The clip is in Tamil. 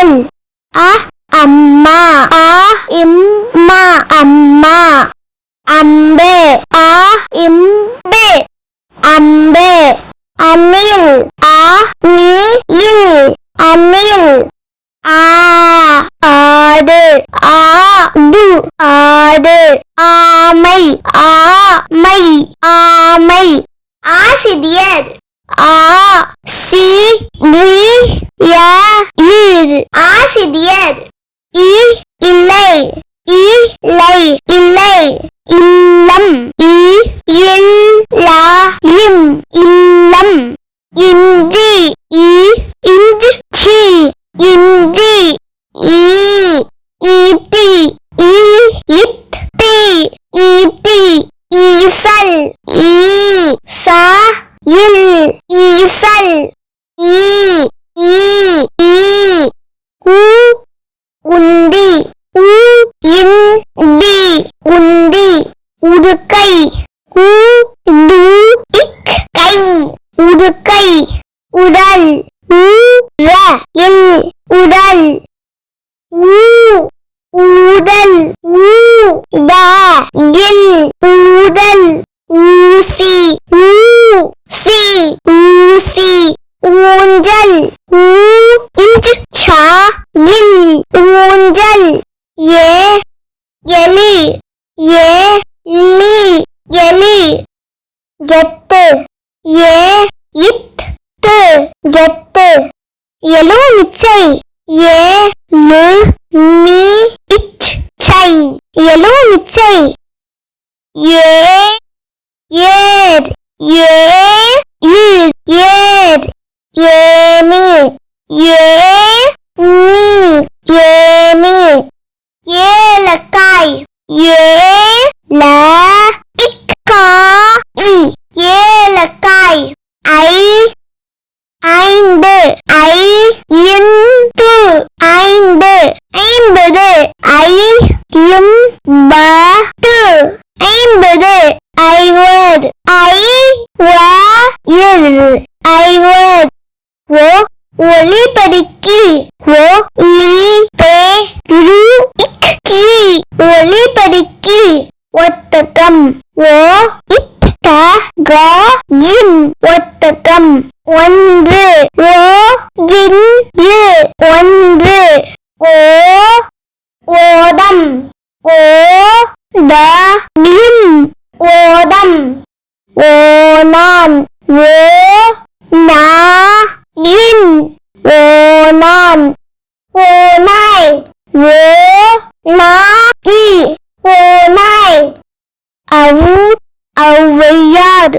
அஞ்சல் அம்மா இம்மா அம்மா அம்பு இம்பு அம்பு அணில் நீல் அணில் ஆடு ஆடு ஆடு ஆமை ஆமை ஆமை ஆசிரியர் ஆசிரியர் இல்லை இல்லை இல்லை இல்லம் இல்லம் இல்லம் இஞ்சி இஞ்சி இஞ்சி ஈட்டி இத்தி ஈட்டி ஈசல் ஈசல் உண்டி உண்டி உடுக்கை உடுக்கை உடல் உடல் ஊடல் ஊடல் ஊசி ஊசி ஊஞ்சல் ஊஞ்சல் எலி எலி கெத்து கெத்து எலுமிச்சை எலுமிச்சை ஏர் ஏணி ஏணி ஏலக்காய் ஏலக்காய் ஐந்து ஐம்பது ஐம்பது ஐம்பது ஐவர் ஒலிபெருக்கி ஒலிபெருக்கி ஒத்தகம் ஒத்தகம் ஒன்று ஒன்று ஓதம் ஓதம் ஓனான் ஓனான் ஓநாய் ஓநாய் ஔவையார்